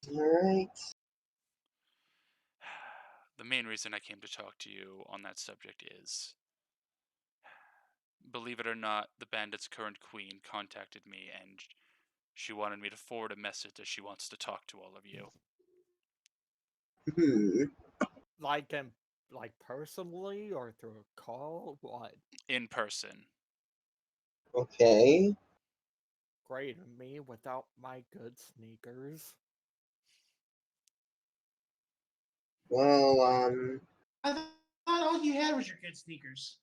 Alright. The main reason I came to talk to you on that subject is, believe it or not, the bandit's current queen contacted me and she wanted me to forward a message that she wants to talk to all of you Hmm. Like him, like personally or through a call? What? in person. Okay. Great, me without my good sneakers. Well, I thought all you had was your good sneakers.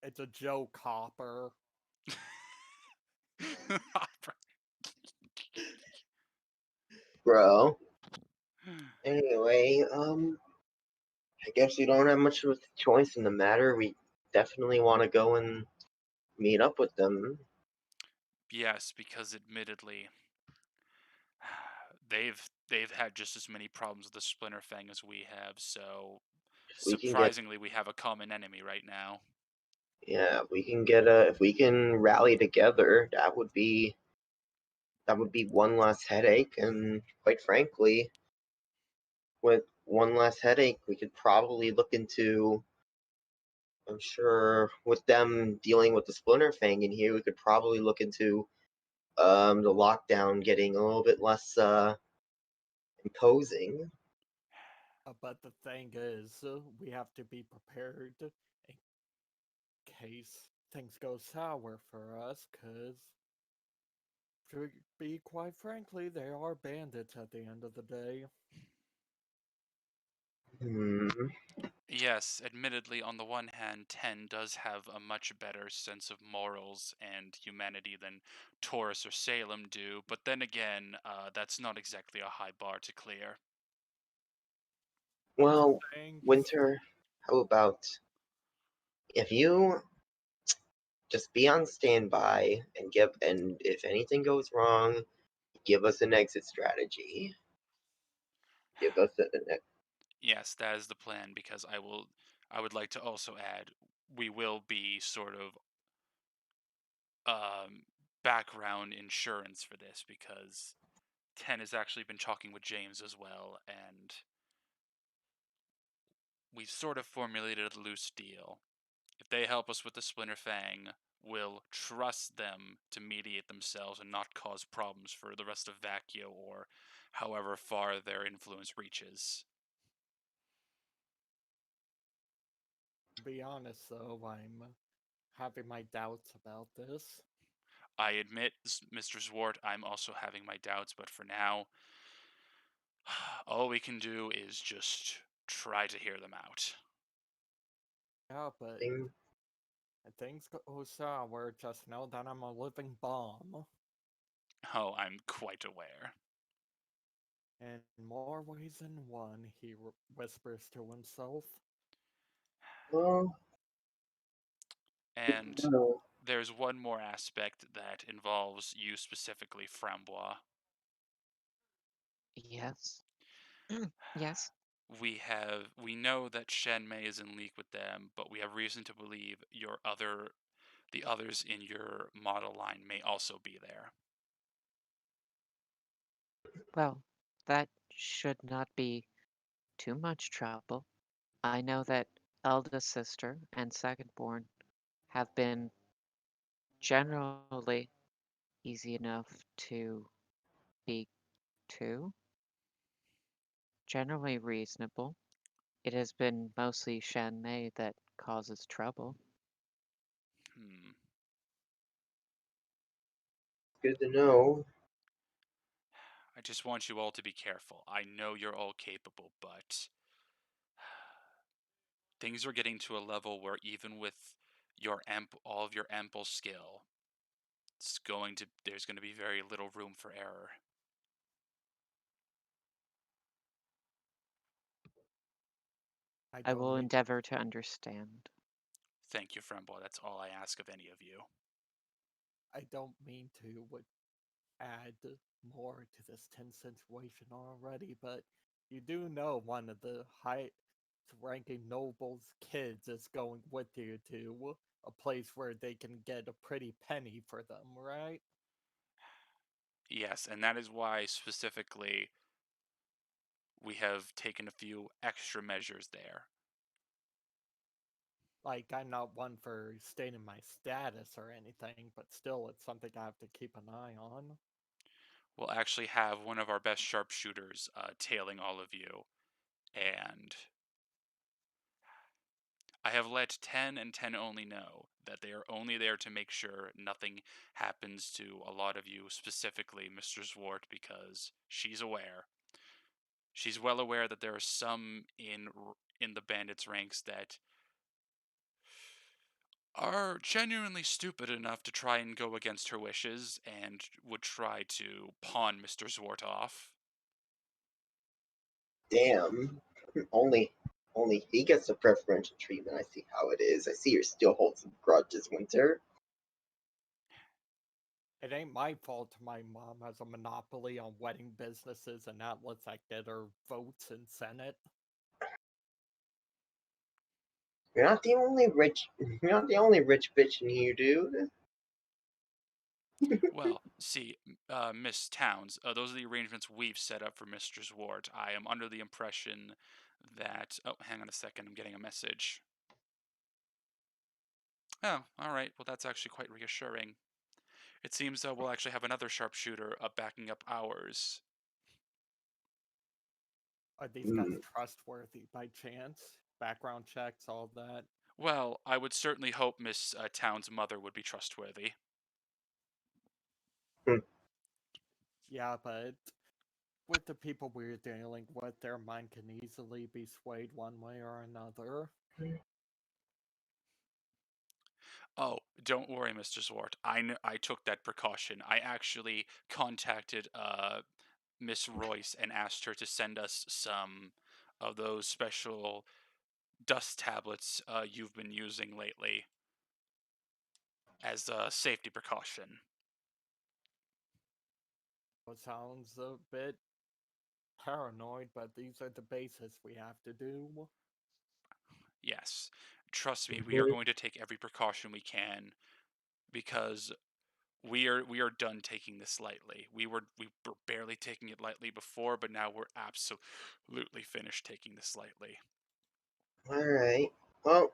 It's a joke, Hopper. bro. Anyway, I guess we don't have much of a choice in the matter. We definitely want to go and meet up with them. Yes, because admittedly, they've had just as many problems with the Splinter Fang as we have, so If we can get, surprisingly we have a common enemy right now. yeah, if we can get if we can rally together, that would be one less headache, and quite frankly, with one less headache, we could probably look into. I'm sure with them dealing with the Splinter Fang in here, we could probably look into the lockdown getting a little bit less imposing. But the thing is, we have to be prepared in case things go sour for us, because, to be quite frankly, they are bandits at the end of the day. Hmm. Yes, admittedly, on the one hand, Ten does have a much better sense of morals and humanity than Taurus or Salem do, but then again, that's not exactly a high bar to clear. Well, Thanks. Winter, how about if you just be on standby and if anything goes wrong, give us an exit strategy. Give us an Yes, that is the plan because I would like to also add we will be sort of um background insurance for this because Ten has actually been talking with James as well and we've sort of formulated a loose deal. If they help us with the Splinter Fang, we'll trust them to mediate themselves and not cause problems for the rest of Vacchio or however far their influence reaches. To be honest, though, I'm having my doubts about this. I admit, Mr. Zwart, I'm also having my doubts, but for now, all we can do is just try to hear them out. Yeah, but thing. if things go sour, just know that I'm a living bomb. Oh, I'm quite aware. In more ways than one, he whispers to himself. Well, And no. there's one more aspect that involves you specifically, Frambois. Yes. Yes. We know that Shen Mei is in league with them, but we have reason to believe the others in your model line may also be there. Well, that should not be too much trouble. I know that eldest sister and secondborn have been generally easy enough to speak to, generally reasonable. It has been mostly Shan Mei that causes trouble. Hmm. Good to know. I just want you all to be careful. I know you're all capable, but things are getting to a level where even with all of your ample skill, there's going to be very little room for error. I I don't will mean endeavor to understand. Thank you, Framboy. That's all I ask of any of you. I don't mean to add more to this tense situation already, but you do know one of the highest ranking nobles' kids is going with you to a place where they can get a pretty penny for them, right? Yes, and that is why specifically we have taken a few extra measures there. Like, I'm not one for stating my status or anything, but still, it's something I have to keep an eye on. We'll actually have one of our best sharpshooters tailing all of you, and I have let 10 and 10 only know that they are only there to make sure nothing happens to a lot of you, specifically Mr. Zwart, because she's aware. She's well aware that there are some in the bandits' ranks that are genuinely stupid enough to try and go against her wishes and would try to pawn Mr. Zwart off. Damn. Only he gets the preferential treatment. I see how it is. I see you still hold some grudges, Winter. It ain't my fault my mom has a monopoly on wedding businesses and outlets that get her votes in Senate. You're not the only rich bitch in here, dude. Well, see, Miss Towns, those are the arrangements we've set up for Mr. Zwart. I am under the impression that. Oh, hang on a second. I'm getting a message. Oh, all right. Well, that's actually quite reassuring. It seems we'll actually have another sharpshooter backing up ours. Are these guys trustworthy by chance? Background checks, all that? Well, I would certainly hope Miss Towns' mother would be trustworthy. Yeah, but with the people we're dealing with, their mind can easily be swayed one way or another. Oh, don't worry, Mr. Zwart. I took that precaution. I actually contacted Miss Royce and asked her to send us some of those special dust tablets you've been using lately as a safety precaution. It sounds a bit paranoid, but these are the bases we have to do. Yes. Trust me, we are going to take every precaution we can because we are done taking this lightly. We were barely taking it lightly before, but now we're absolutely finished taking this lightly. Alright. Well,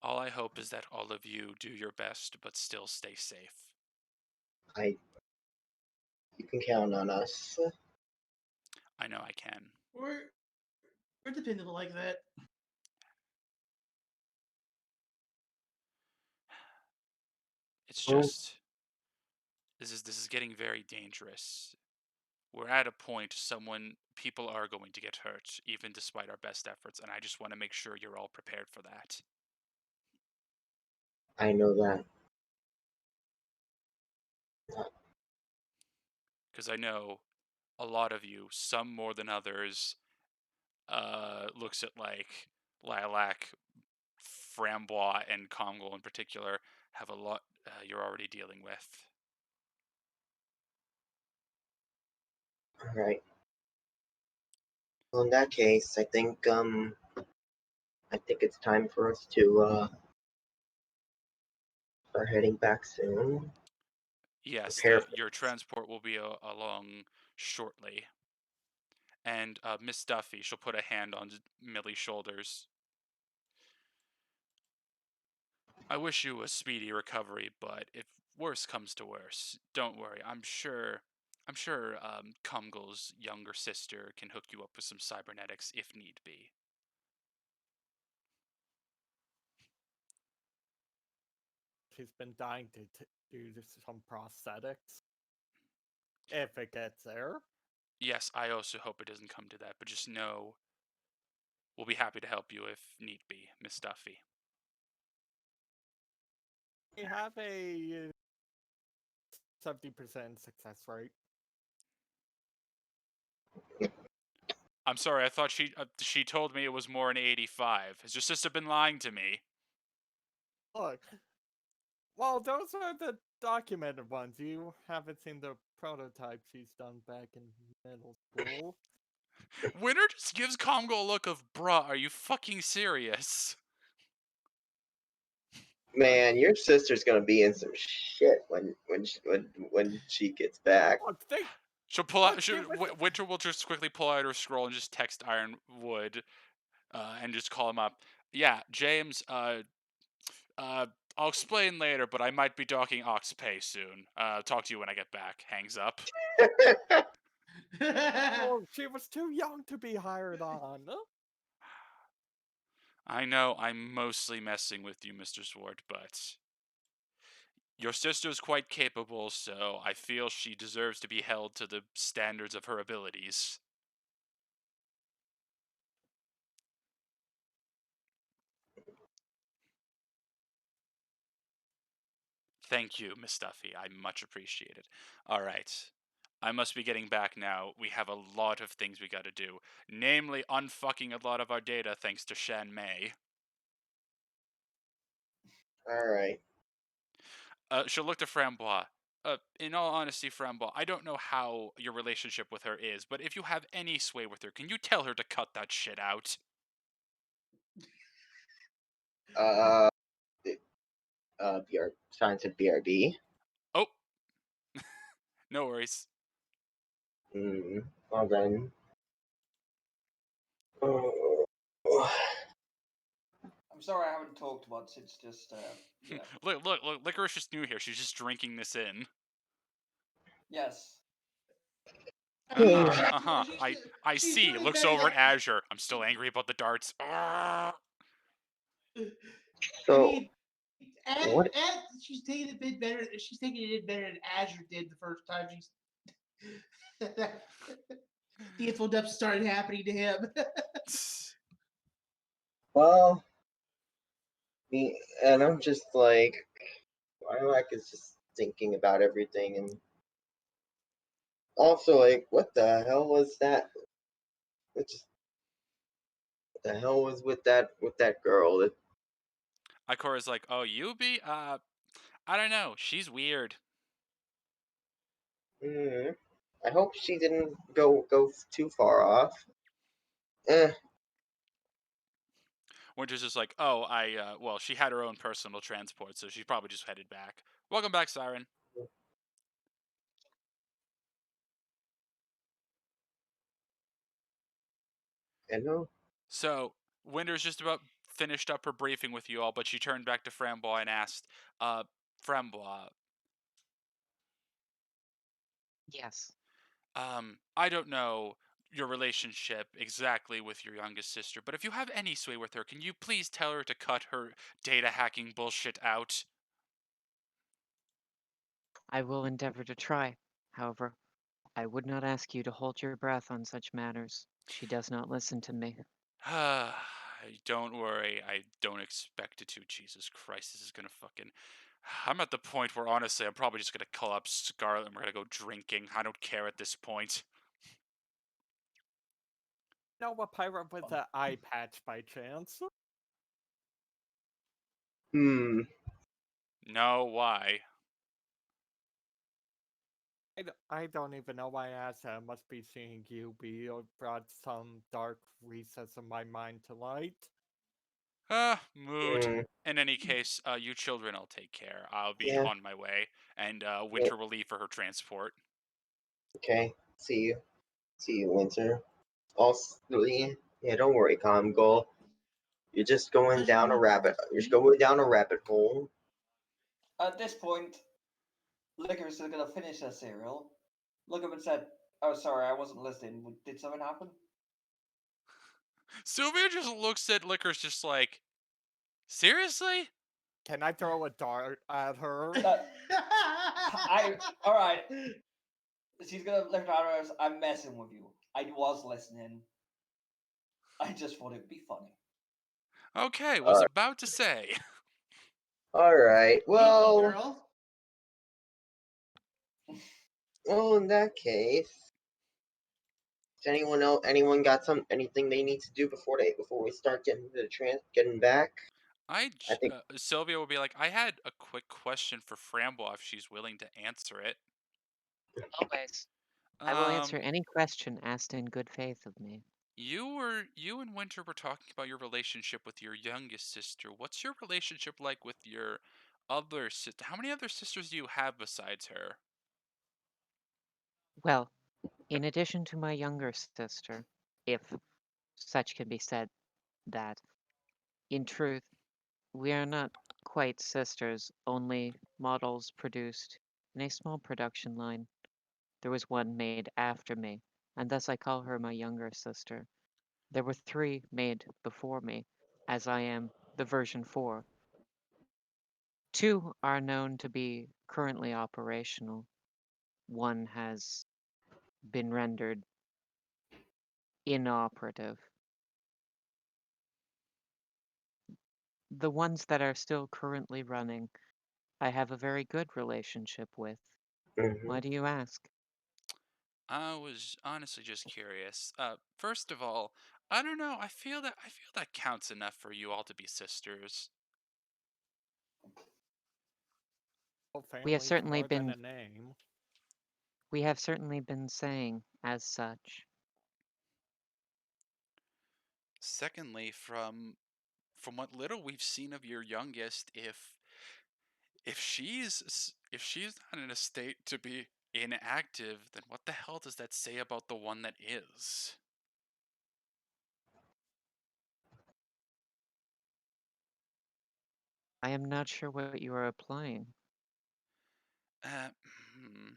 All I hope is that all of you do your best but still stay safe. you can count on us. I know I can. We're dependable like that. It's Well, just this is getting very dangerous. We're at a point people are going to get hurt even despite our best efforts, and I just want to make sure you're all prepared for that. I know that. Because I know a lot of you, some more than others, looks at like Lilac, Frambois, and Congo in particular, have a lot you're already dealing with. Alright. Well, in that case, I think it's time for us to start heading back soon. Yes, Prepare for your transport will be along shortly. And Miss Duffy, she'll put a hand on Millie's shoulders. I wish you a speedy recovery, but if worse comes to worse, don't worry. I'm sure Kumgal's younger sister can hook you up with some cybernetics if need be. She's been dying to do some prosthetics. If it gets there. Yes, I also hope it doesn't come to that, but just know we'll be happy to help you if need be, Miss Duffy. We have a 70% success rate. I'm sorry, I thought she told me it was more an 85. Has your sister been lying to me? Look, well, those are the documented ones. You haven't seen the prototype she's done back in middle school. Winter just gives Congo a look of, bruh, are you fucking serious? Man, your sister's gonna be in some shit when she gets back. Look, they She'll pull Look, out. it was- Winter will just quickly pull out her scroll and just text Ironwood, and just call him up. Yeah, James. I'll explain later, but I might be docking Oxpay soon. Talk to you when I get back. Hangs up. oh, she was too young to be hired on. I know I'm mostly messing with you, Mr. Swart, but your sister's quite capable, so I feel she deserves to be held to the standards of her abilities. Thank you, Miss Duffy. I much appreciate it. All right. I must be getting back now. We have a lot of things we gotta do. Namely, unfucking a lot of our data thanks to Shan Mei. Alright. She'll look to Frambois. In all honesty, Frambois, I don't know how your relationship with her is, but if you have any sway with her, can you tell her to cut that shit out? Science at BRB. Oh, no worries. Well then. Oh. I'm sorry I haven't talked much. It's just, yeah. Look, Licorice is new here. She's just drinking this in. Yes. I She's see. doing Looks better over than- at Azure. I'm still angry about the darts. I So mean, what? she's taking it a bit better. She's taking it better than Azure did the first time she's. The info dump started happening to him. Well, and I'm just like, Lilac is just thinking about everything, and also like, what the hell was that? What the hell was with that girl? Ikora's like, oh, Yubi? I don't know. She's weird. I hope she didn't go too far off. Eh. Winter's just like, oh, well, she had her own personal transport, so she's probably just headed back. Welcome back, Siren. I know. So, Winter's just about finished up her briefing with you all, but she turned back to Frambois and asked, Frambois, Yes. I don't know your relationship exactly with your youngest sister, but if you have any sway with her, can you please tell her to cut her data hacking bullshit out? I will endeavor to try. However, I would not ask you to hold your breath on such matters. She does not listen to me. Don't worry, I don't expect it to. Jesus Christ, this is gonna fucking. I'm at the point where honestly, I'm probably just gonna call up Scarlet and we're gonna go drinking. I don't care at this point. know a pirate with an eye patch by chance? Hmm. No, why? I don't even know why I asked that. I must be seeing you be or brought some dark recess of my mind to light. Mood. Hmm. In any case, you children, I'll take care. I'll be Yeah. on my way, and Winter will leave for her transport. Okay. See you, Winter. Also, yeah, don't worry, Comgol. You're just going down a rabbit. You're just going down a rabbit hole. At this point, Licorice is gonna finish her cereal. Look up and said, "Oh, sorry, I wasn't listening. Did something happen?" Sylvia just looks at Licorice just like, seriously? Can I throw a dart at her? All right. She's gonna look at her as, "I'm messing with you. I was listening. I just thought it'd be funny." Okay, was about to say. All right. Well, girl. in that case, does anyone got anything they need to do before we start getting back? I think Sylvia will be like, I had a quick question for Frambois if she's willing to answer it. Always. I will answer Um, any question asked in good faith of me. you and Winter were talking about your relationship with your youngest sister. What's your relationship like with your other sister? How many other sisters do you have besides her? Well, in addition to my younger sister, if such can be said, that, in truth, we are not quite sisters, only models produced in a small production line. There was one made after me, and thus I call her my younger sister. There were 3 made before me, as I am the version 4. 2 are known to be currently operational. One has been rendered inoperative. The ones that are still currently running, I have a very good relationship with. Hmm. Why do you ask? I was honestly just curious. First of all, I don't know. I feel that counts enough for you all to be sisters. Well, We have family's certainly more than been a name. we have certainly been saying as such. Secondly, from what little we've seen of your youngest, if she's not in a state to be inactive, then what the hell does that say about the one that is? I am not sure what you are applying. Uh, hmm.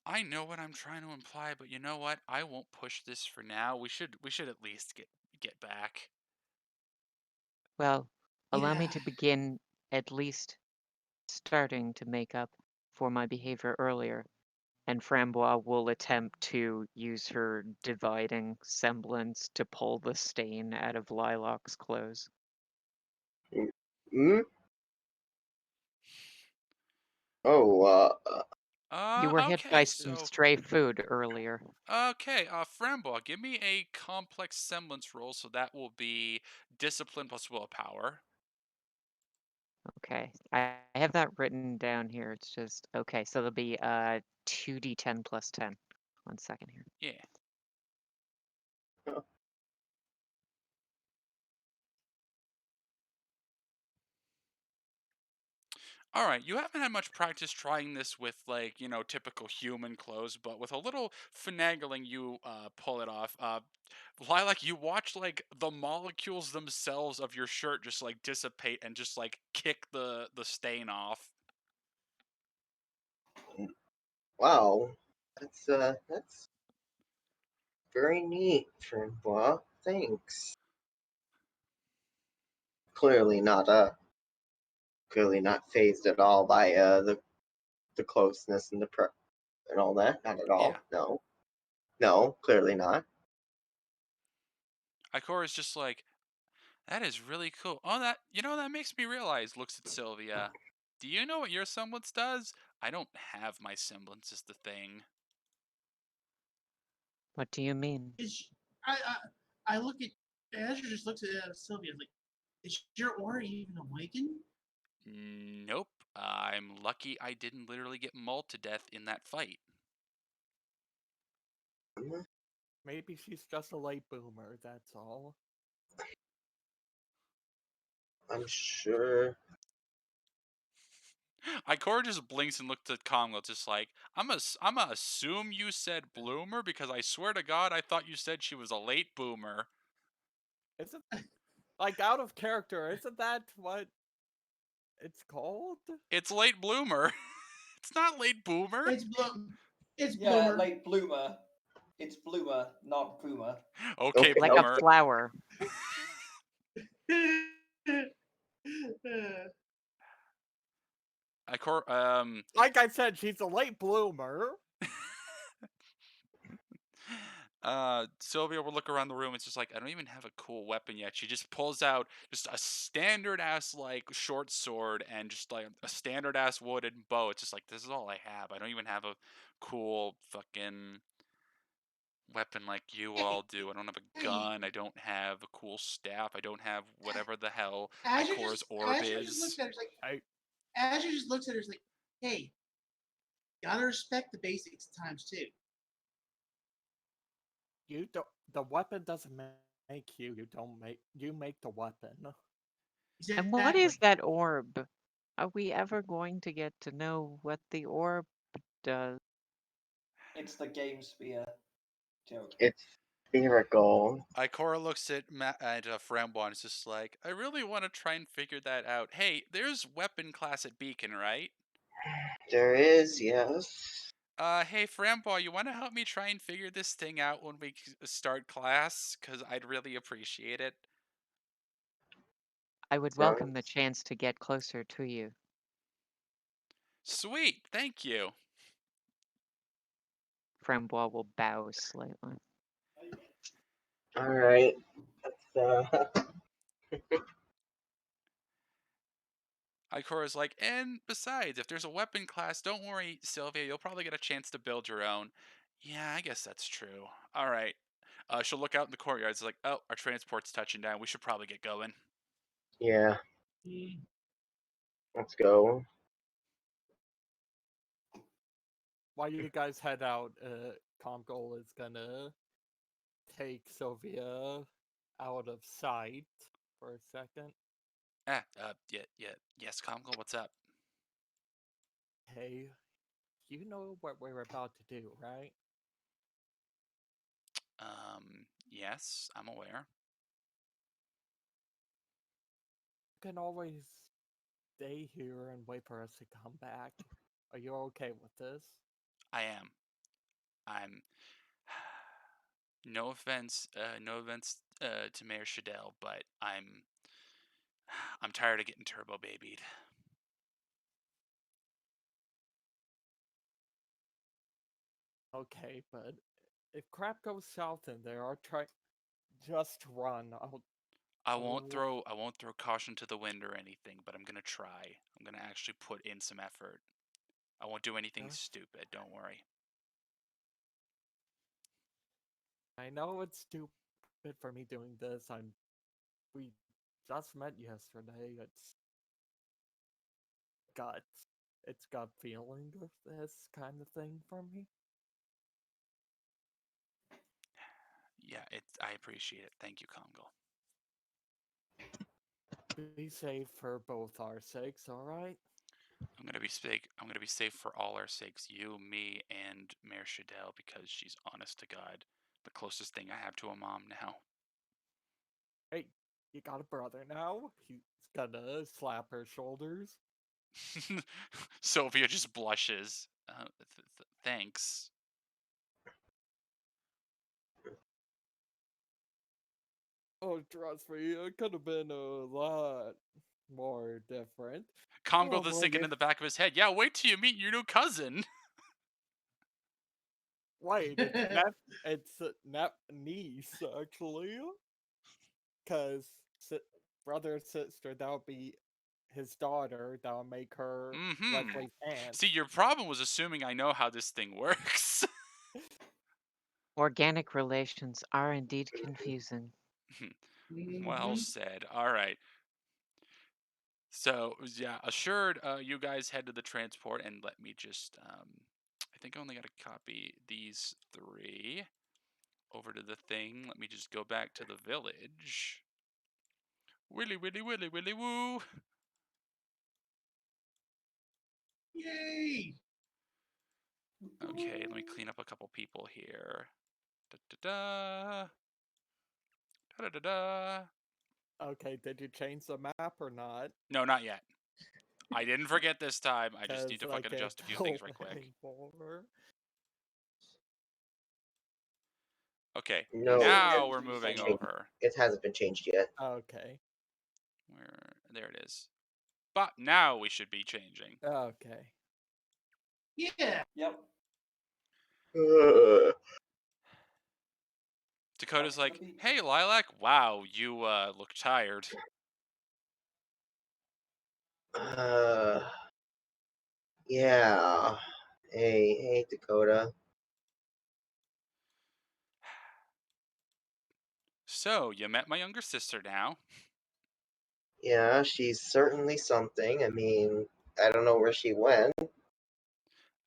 I know what I'm trying to imply, but you know what? I won't push this for now. We should at least get back. Well, allow me Yeah. to begin at least starting to make up for my behavior earlier, and Framboise will attempt to use her dividing semblance to pull the stain out of Lilac's clothes. Mm? Oh, You were hit by Okay, some so stray food earlier. okay, Frambois, give me a complex semblance roll, so that will be discipline plus willpower. Okay, I have that written down here. It's just okay. So there'll be 2d10 plus 10. 1 second here. Yeah. All right, you haven't had much practice trying this with like, typical human clothes, but with a little finagling, you pull it off. Lilac, you watch like the molecules themselves of your shirt just like dissipate and just like kick the stain off. wow. That's very neat, Francois. Thanks. Clearly not, clearly not phased at all by the closeness and and all that. Not at Yeah. all. No, no, clearly not. Ikora's just like, that is really cool. Oh, that makes me realize, looks at Sylvia. Do you know what your semblance does? I don't have my semblance is the thing. What do you mean? Is I look at Azure just looks at Sylvia like, is your aura even awakened? Nope. I'm lucky I didn't literally get mauled to death in that fight. Maybe she's just a late boomer, that's all. I'm sure. Ikora just blinks and looks at Congo, just like, I'm a assume you said bloomer because I swear to God I thought you said she was a late boomer. Isn't like out of character, isn't that what it's called? It's late bloomer. It's not late boomer. It's bloom. It's Yeah, bloomer. late bloomer. It's bloomer, not boomer. Okay, Okay, Like a boomer. flower. Ikora, Like I said, she's a late bloomer. Sylvia will look around the room. It's just like, I don't even have a cool weapon yet. She just pulls out just a standard ass like short sword and just like a standard ass wooden bow. It's just like, this is all I have. I don't even have a cool fucking weapon like you all do. I don't have a Hey, gun. I don't have a cool staff. I don't have whatever the hell Azure Ikora's just orb Azure just looks is. at her like I Azure just looks at her like, hey, Gotta respect the basics at times too. You don't. The weapon doesn't make you. You don't make. You make the weapon. And what is Exactly. that orb? Are we ever going to get to know what the orb does? It's the game spear joke. It's spherical. Ikora looks at Frambois and is just like, I really want to try and figure that out. Hey, there's weapon class at Beacon, right? There is, yes. Hey Frambois, you want to help me try and figure this thing out when we start class? Because I'd really appreciate it. I would welcome the chance to get closer to you. Sweet, thank you. Frambois will bow slightly. All right. Ikora's like, and besides, if there's a weapon class, don't worry, Sylvia, you'll probably get a chance to build your own. Yeah, I guess that's true. All right. She'll look out in the courtyard. It's like, oh, our transport's touching down. We should probably get going. Yeah, Mm. let's go. While you guys head out, Comgol is gonna take Sylvia out of sight for a second. Yes, Comgol, what's up? Hey, you know what we're about to do, right? Yes, I'm aware. You can always stay here and wait for us to come back. Are you okay with this? I am. I'm. No offense, to Mayor Shadell, but I'm tired of getting turbo babied. Okay, but if crap goes south in there, I'll try. Just run. I won't throw caution to the wind or anything, but I'm gonna try. I'm gonna actually put in some effort. I won't do anything stupid. Don't worry. I know it's stupid for me doing this. We just met yesterday. Guts. It's gut feeling of this kind of thing for me. Yeah, I appreciate it. Thank you, Congo. Be safe for both our sakes, alright? I'm gonna be safe for all our sakes, you, me, and Mayor Shadell, because she's honest to God the closest thing I have to a mom now. Hey, you got a brother now? He's gonna slap her shoulders. Sylvia just blushes. Thanks. Oh, trust me, it could have been a lot more different. Congo Oh, the boy, thinking in the back of his head, yeah, wait till you meet your new cousin. Wait, it's Nep niece, actually. Because brother sister, that'll be his daughter, that'll make her Leslie's aunt. See, your problem was assuming I know how this thing works. Organic relations are indeed confusing. Well said. All right. So, yeah, assured, you guys head to the transport and let me just, I think I only got to copy these 3 over to the thing. Let me just go back to the village. Willy, willy, willy, willy, woo. Yay! Okay, let me clean up a couple people here. Da-da-da. Da-da-da-da. Okay, did you change the map or not? No, not yet. I didn't forget this time. I just need to 'Cause I fucking can't adjust a few tell things right quick. anymore. Okay, No, now we're moving changed. over. It hasn't been changed yet. Okay. There it is. But now we should be changing. Okay. Yeah. Yep. Dakota's Back to the like, beach. hey, Lilac, wow, you look tired. Yeah. Hey, Dakota. So, you met my younger sister now. Yeah, she's certainly something. I mean, I don't know where she went.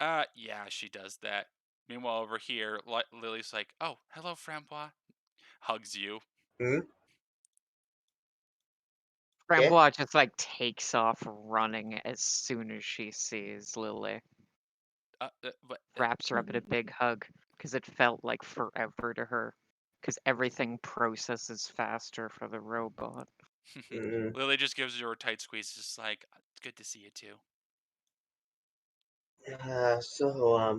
Yeah, she does that. Meanwhile, over here, Lily's like, "Oh, hello, Frambois." Hugs you. Hmm? Yeah. Framboise just like takes off running as soon as she sees Lily. But Wraps her up in a big hug because it felt like forever to her. Because everything processes faster for the robot. Mm, Lily just gives her a tight squeeze, just like, "It's good to see you too." so,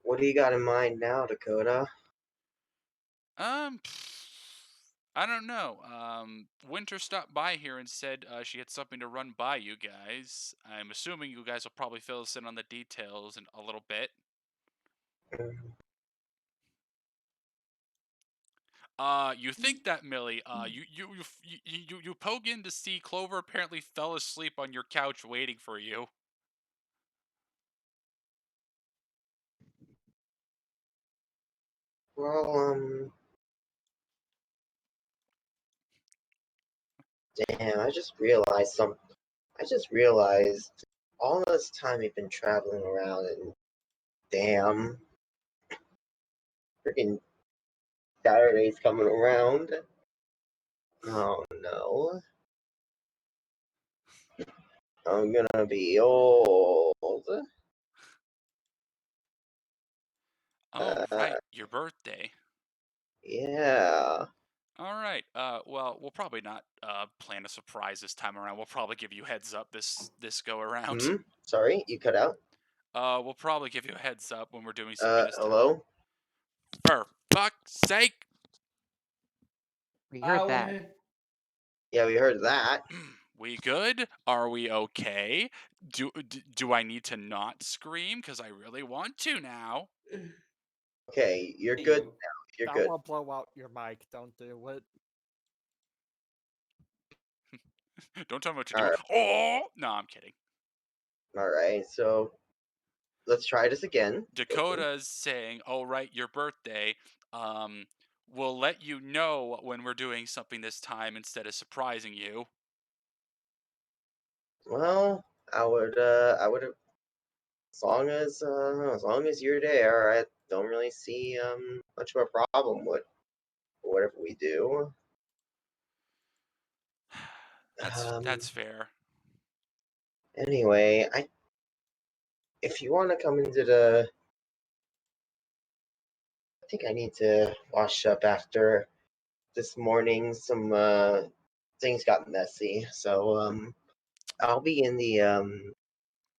what do you got in mind now, Dakota? Um, I don't know. Winter stopped by here and said she had something to run by you guys. I'm assuming you guys will probably fill us in on the details in a little bit. Mm, You think that, Millie? You poke in to see Clover apparently fell asleep on your couch waiting for you. well, damn, I just realized something. I just realized all this time we've been traveling around and damn, freaking Saturday's coming around. Oh no. I'm gonna be old. Oh, Uh, right, your birthday. yeah. All right. Well, we'll probably not plan a surprise this time around. We'll probably give you a heads up this go around. Hmm? Sorry, you cut out? We'll probably give you a heads up when we're doing something this time. Hello? For fuck's sake! We heard that. Owie. Yeah, we heard that. We good? Are we okay? Do I need to not scream? Because I really want to now. Okay, you're good You. now. You're That good. will blow out your mic. Don't do it. Don't tell me what to do. Alright, Oh! No, I'm kidding. alright, so let's try this again. Dakota's saying, "Oh, right, your birthday. Um, we'll let you know when we're doing something this time instead of surprising you." Well, I would have, as long as you're there, I don't really see, much of a problem with whatever we do. That's Um, fair. anyway, if you want to come into I think I need to wash up after this morning. Some, things got messy, so, I'll be in the,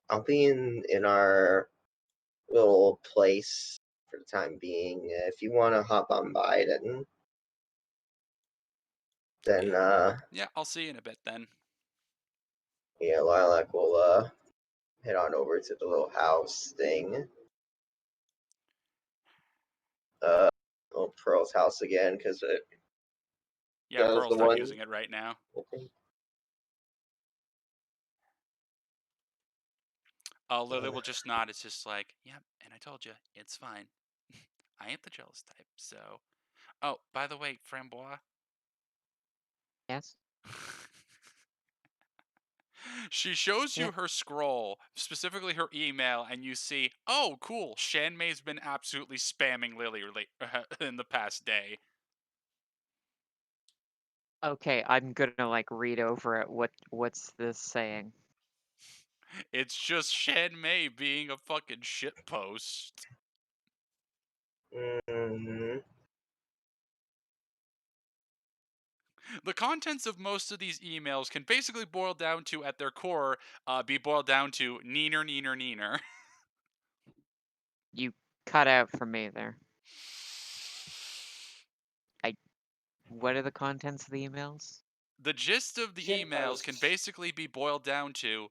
I'll be in our little place for the time being. If you want to hop on by, then Yeah, I'll see you in a bit then. yeah, Lilac will head on over to the little house thing. Uh, little Pearl's house again because Yeah, that was the Pearl's not one. using it right now. Lily will just nod. It's just like, "Yep," and I told you, it's fine. I ain't the jealous type, so. Oh, by the way, Frambois. Yes? She shows Yeah. you her scroll, specifically her email, and you see, oh, cool, Shanmay's been absolutely spamming Lily in the past day. Okay, I'm gonna like read over it. What's this saying? It's just Shanmay being a fucking shitpost. Mm-hmm. The contents of most of these emails can basically boil down to, at their core, be boiled down to neener, neener, neener. You cut out for me there. What are the contents of the emails? The gist of the Shit emails can posts. basically be boiled down to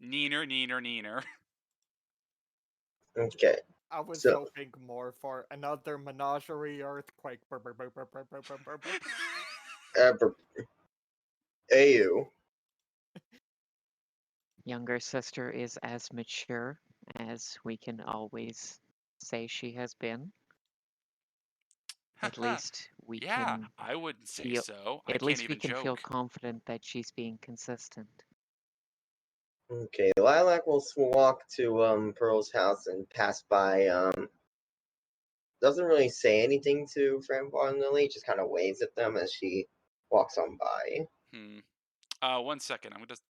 neener, neener, neener. Okay. I was So, hoping more for another menagerie earthquake. Brr, brr, brr, brr, brr, brr, brr, brr, brr. AU. Younger sister is as mature as we can always say she has been. At least we Yeah, can I wouldn't say feel so. I at can't least we even can feel joke. confident that she's being consistent. Okay, Lilac will walk to Pearl's house and pass by. Doesn't really say anything to Francois and Lily, just kind of waves at them as she walks on by. 1 second. I'm gonna